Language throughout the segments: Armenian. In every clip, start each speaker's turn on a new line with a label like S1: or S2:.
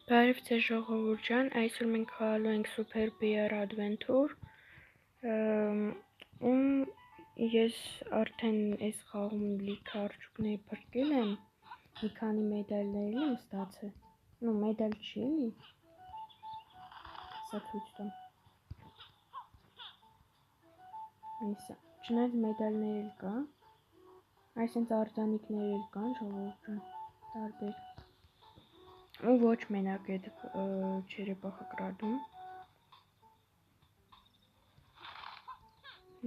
S1: Բարև ձեզ ժողովուրդ ջան, այսօր մենք խաղալու ենք Super Bear Adventure, ես արդեն այս խաղում լիքը արջուկների փրկել եմ, մի քանի մեդալներ եմ ստացել, մեդալ չի էլի, սա ցույց տամ, չնայած մեդալներ էլ կա, այսինքն արձանիկներ էլ կան ժողովուրդ ջան, տարբեր. Ու ոչ մենակ այդ չերեպախը կրատում,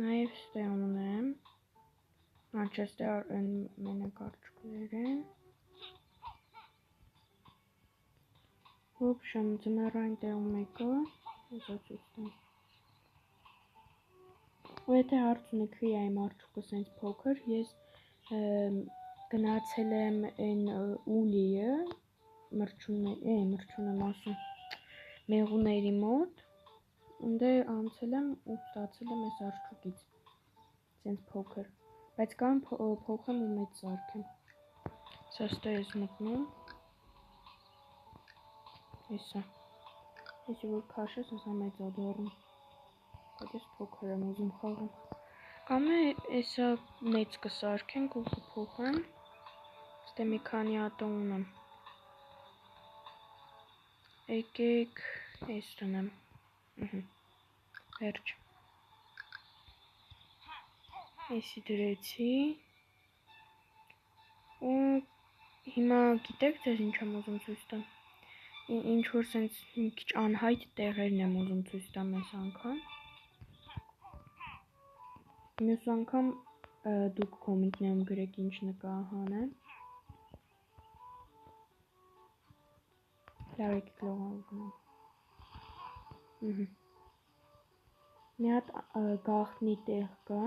S1: նաև ստեղ ունեմ, ստեղ մենակ արջուկներ են, ոբշեմ ձմեռային տեղում եկա, ու եթե հարց ունեք հի այմ արջուկը սենց փոքր, ես գնացել եմ այն ուլիը, մրջուն եմ ասում, մեղուների մոտ, ունդե անցել եմ ու ստացել եմ այս արջուկից, սենց փոքր, բայց կամ փոխեմ ու մեծ սարքեմ, սա ստեղ ես մտնում, հեսա, եսի որ կաշես, հեսա մեծ ադորում, բայց ես փոքր եմ ուզում խաղում, կամ է եսա մեծ կսարքենք ու կփոխեմ, ստե մի քանի ատո ունեմ, եկեք ես տնեմ, վերջ, եսի դրեցի, ու հիմա գիտեք ձեզ ինչ եմ ուզում ցույց տամ, ինչ որ սենց մի քիչ անհայտ տեղերն եմ ուզում ցույց տամ այս անգամ, մյուս անգամ դուք կոմենտներում գրեք ինչ նկա հանեմ, լավ եկեք լողանք գնամ, մի հատ գաղտնի տեղ կա,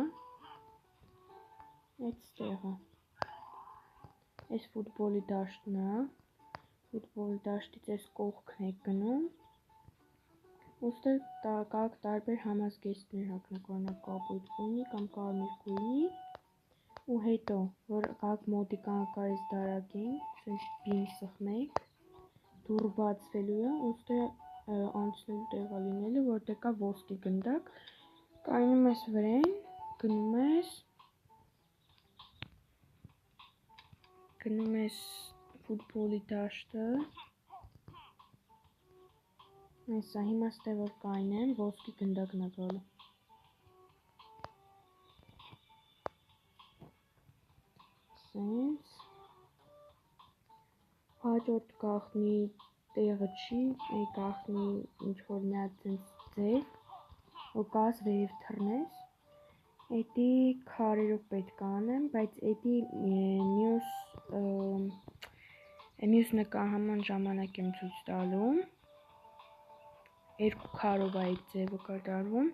S1: այդ ստեղը, այս ֆուտբոլի դաշտն է, ֆուտբոլի դաշտից այս կողքն եք գնում, ու ստեղ կաք տարբեր համազգեստներ հագնեք, օրինակ կապույտ գույնի կամ կարմիր գույնի, ու հետո, որ կաք մոտիկանկարից դարակին, սենց բին սխմեք, դուռ բացվելու է, ու ստեղ անցնելու տեղը լինելու, որտեղ կա ոսկի գնդակ, կայնում ես վրեն, գնում ես ֆուտբոլի դաշտը, այսա, հիմա ստեղ որ կայնեմ, ոսկի գնդակն է գալու, սենց, հաջորդ գաղտնի տեղը չի, գաղտնի ինչ-որ մի հատ սենց ձև, որ կաս վերև թռնես, էդի քարերով պետք անեմ, բայց էդի մյուս նկահման ժամանակ եմ ցույց տալու, երկու քարով է այդ ձևը կատարվում,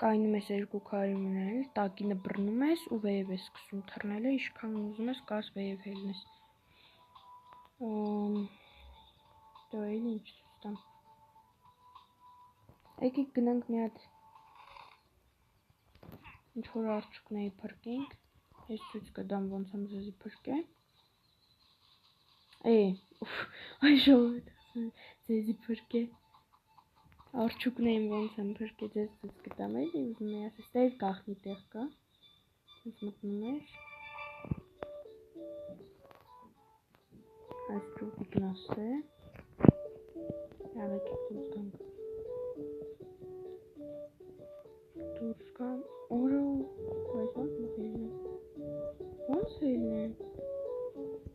S1: կայնում ես երկու քարի մնել, տակինը բռնում ես ու վերև ես սկսում թռնելը, ինչքան ուզում ես կաս վերև հելնես, դա էլ ինչ ցույց տամ, եկեք գնանք մի հատ ինչ-որ արջուկների փրկենք, ես ցույց կտամ ոնց եմ ձեզի փրկել, այ ժողովուրդ ձեզի փրկել, արջուկներին ոնց եմ փրկել, ձեզ ցույց կտամ էլի, ուզում եի ասես, ստեղ գաղտնի տեղ կա, ես մտնում ես, այս ճուղիկն աստ է, լավ եկեք դուրս գանք, դուրս գամ, օրո, բայց ոնց մխելնեմ, ոնց հելնեմ,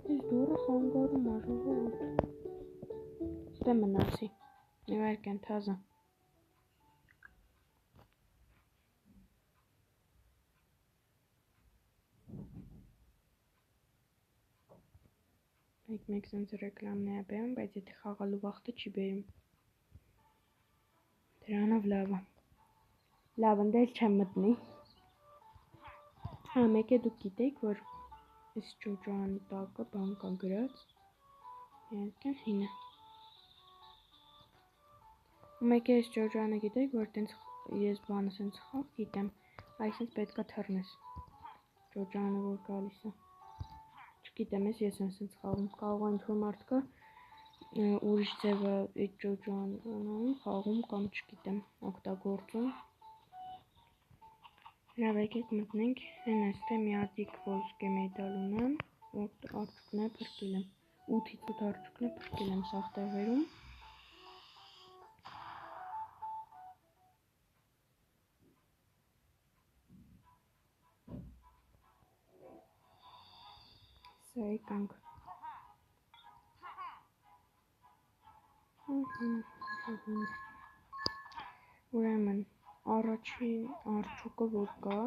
S1: ես դուրը խանգարում աժողովուրդ, ստե մնասի, նվարք են թազա, մեկ սենց ռեկլամն է բերում, բայց եթե խաղալու վաղթը չի բերում, դրանով լավը, լավ ընդել չեմ մտնի, մեկ է դուք գիտեիք, որ այս ճոճանի տակը բան կա գրած, երկեն հինը, ու մեկ է այս ճոճանը գիտեիք, որ տենց ես բանը սենց խաղ գիտեմ, այսինք պետքա թռնես, ճոճանը որ գալիս է, չգիտեմ ես եմ սենց խաղում, կարող ինչ-որ մարդ կա, ուրիշ ձևը այդ ջոջոն ունեմ, խաղում կամ չգիտեմ, օգտագործում։ Լավ, եկեք մտնենք, հեն այստեղ մի հատիկ ոսկե մեդալ ունեմ, արդյունքն է փրկել եմ, 8-ից 8 արդյունքն է փրկել եմ սաղ տեղերում։ Սա եկանք։ Ուրեմն, առաջին արդյունքը որ կա,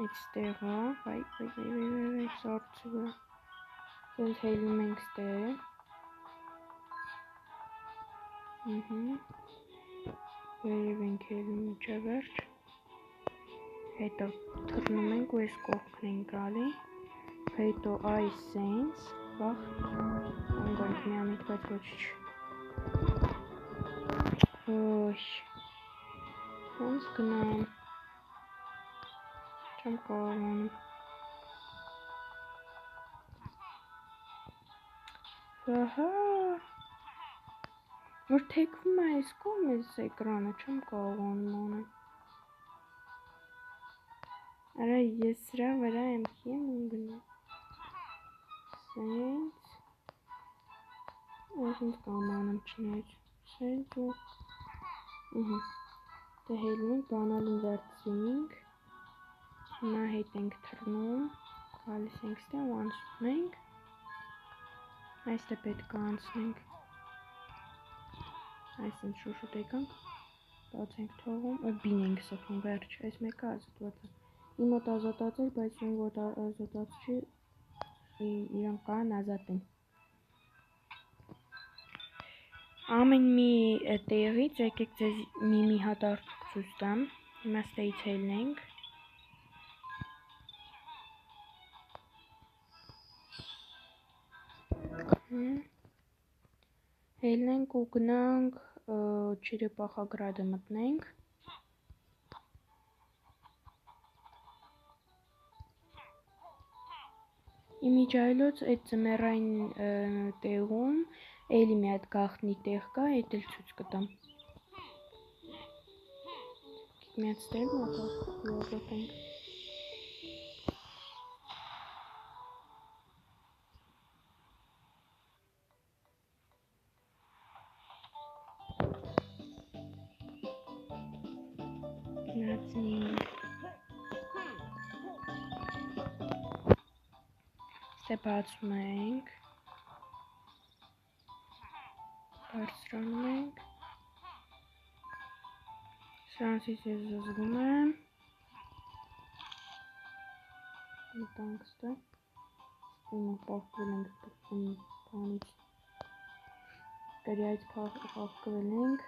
S1: այստեղ է, սարդի վրա, դենց հելնում ենք ստեղ, վերև ենք հելնում միջավերջ, հետո թռնում ենք ու այս կողքն ենք գալի, հետո այս սենց, վախ, անգանք միամիտ, բայց ոչիչ, ոյ, ոնց գնամ, չեմ կարողանում, վահա, որ թեքվում է այս կողմ այս էկրանը, չեմ կարողանում անեմ, արա ես սրա վրա եմ հինում գնում, սենց, այսինչ կամ անեմ չնայց, սենց ու, դե հելում ենք, բանալին վերցրինք, հիմա հետ ենք թռնում, գալիս ենք ստեղ ու անցնում ենք, այստեղ պետք է անցնենք, այսինչ շուշուտ եկանք, բաց ենք թողում ու բին ենք սխում վերջ, այս մեկը ազատված է, իմ մոտ ազատած էր, բայց ում որ ազատած չի, իրանք կան ազատեն, ամեն մի տեղից եկեք ձեզ մի հատ արդյունք ցույց տամ, հիմա ստեից հելնենք, հելնենք ու գնանք Չերեպախագրադը մտնենք, իմիջայլոց այդ ձմեռային տեղում էլի մի հատ գաղտնի տեղ կա, այդ էլ ցույց կտամ, մի հատ ստեղ մոտենք, գնացինք, ստե բացում ենք, բարձրանում ենք, սրանցից ես զզվում եմ, մտանք ստե, ստիմը պաղկվել ենք բանից, գրյայց պաղկվել ենք,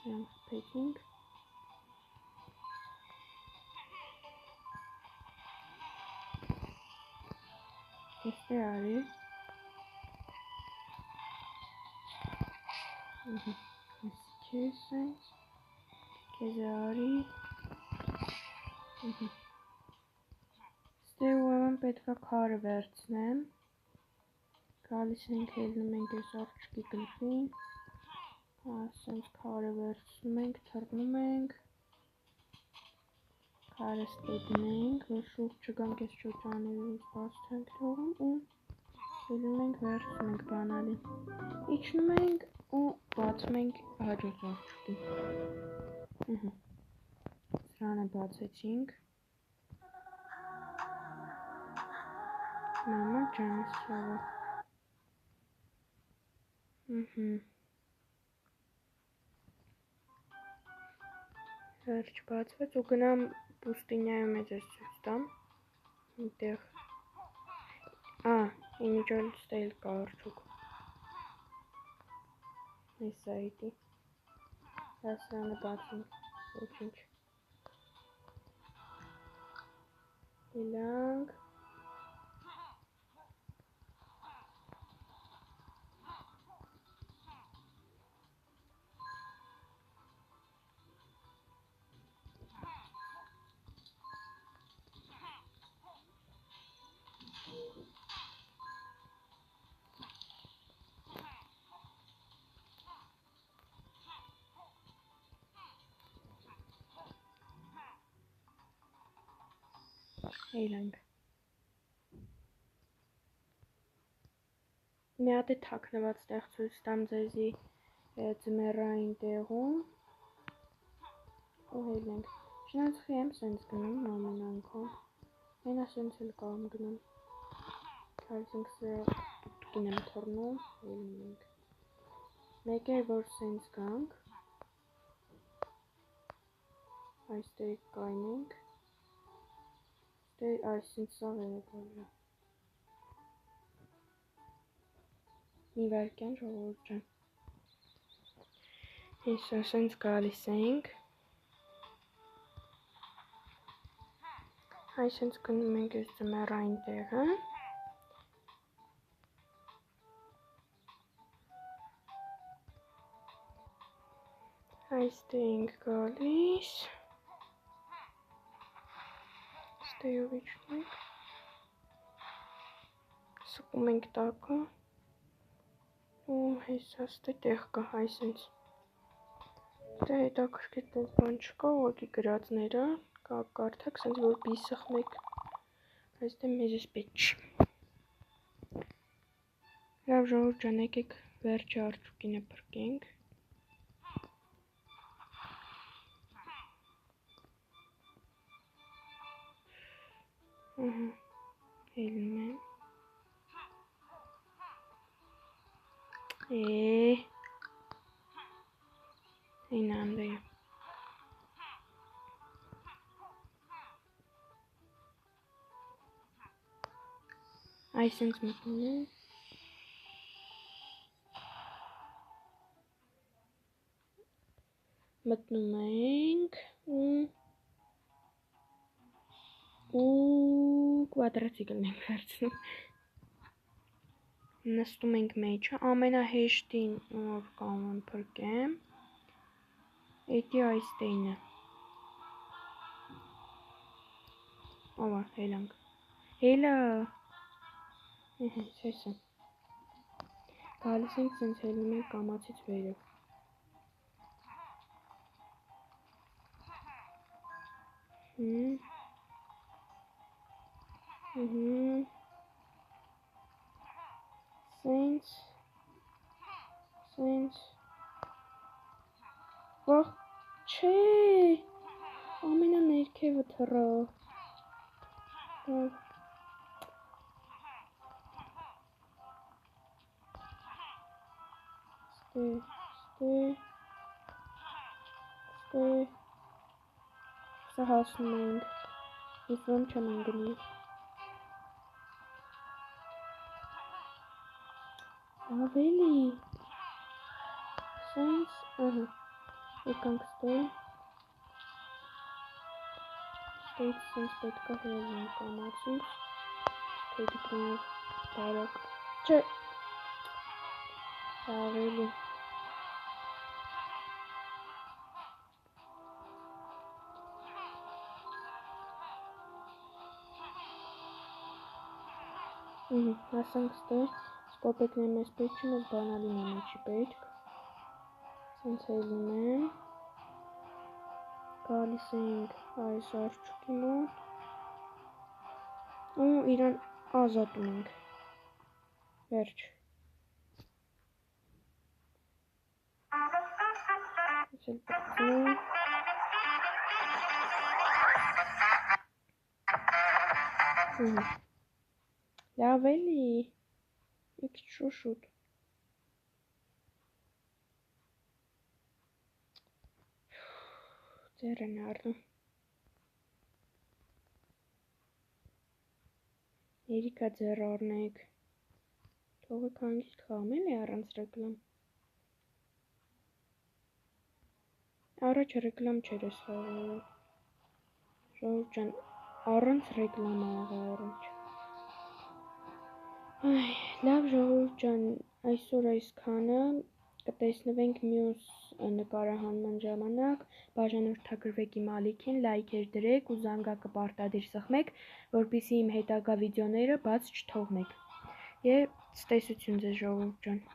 S1: սրանք խփեցինք, այստեղ արի, քեզ սենց, քեզ արի, ստեղ ուրեմն պետք է քարը վերցնեմ, գալիս ենք հելնում ենք այս արջկի գլխին, սենց քարը վերցնում ենք, թռնում ենք, քարը ստետնենք, որ շուրջ չգանք այս շոճաներից բաց չենք թողում ու հելում ենք, վերցնում ենք բանալին, իջնում ենք ու բացում ենք հաջորդ արջկին, սրանը բացեցինք, մամա ջանս շավը, վերջ բացվեց ու գնամ պուստինյայում է ձեզ ցույց տամ, միտեղ, իմիջայլոց էլ կա արդյոք, Հեսա իդի։ Հասրանը բացինք, ոչինչ։ Իլանք։ Իլանք։ Մի հատ է թաքնված տեղ ցույց տամ ձեզի ձմեռային տեղում։ Ու հելենք։ Շնացխի եմ սենց գնում ամեն անգամ։ Հենա սենց էլ կամ գնում։ Քարսինք սը տուտկին եմ թռնում, հելնենք։ Մեկ էր որ սենց գանք։ Այստեղ կայնենք։ Այս սենց սաղ է գալու։ Մի վարկյան ժողովուրդ ջան։ Հեսա սենց գալիս ենք։ Այս սենց գնում ենք այս ձմեռային տեղը։ Այստեղ ենք գալիս։ Ստեյով իջնում ենք։ Սպում ենք տակը։ Ու հեսա ստե տեղ կա, այսենց։ Դե հետաքրքիր տես բան չկա, ուղղակի գրածները, կարդակ, սենց որ բի սխմեք, այստեղ մեզ ես պետք չի։ Լավ ժողովուրդ ջան, եկեք վերջի արդյունքինը փրկենք։ Հելնում եմ։ Հենա անդեյը։ Այսենց մտնում եմ։ Մտնում ենք ու կվադրացիկլն ենք վերցնում։ Նստում ենք մեջը, ամենահեշտին որ կամ եմ փրկեմ։ Էդի այստեյնը։ Ովա, հելանք։ Հելա։ Սեսը։ Գալիս ենք սենց հելնում ենք կամացից վերև։ Սենց։ Ող, չէ, ամենա ներքևը թռա։ Ստե։ Սա հասնում ենք, ես ոմ չեմ ընգնի։ Ավելի, սենց, եկանք ստե, ստեից սենց պետքա հելնենք կամացից, թեդի կնով բարակ, չէ, ավելի, հասանք ստե, սկոպեկն եմ ես պետք չմ ես բանալին եմ չի պետք, սենց հելնում եմ, գալիս ենք այս արջուկի մոտ, ու իրան ազատում ենք, վերջ, ես էլ պրծնում, լավ էլի, մի քիչ շուշուտ, ձեր են առնում, երիկա ձեր առնեք, թողեք հանգիստ խաղամ էլի առանց ռեկլամ, Առաջ ռեկլամ չէր ես խաղում։ Ժողովուրդ ջան, առանց ռեկլամ ա եղել առաջ։ Լավ ժողովուրդ ջան, այսօր այսքանը, կտեսնվենք մյուս նկարահանման ժամանակ, բաժանորդագրվեք իմ ալիքին, լայքեր դրեք ու զանգակը պարտադիր սխմեք, որպեսզի իմ հետագա վիդեոները բաց չթողնեք։ Եվ ցտեսություն ձեզ ժողովուրդ ջան։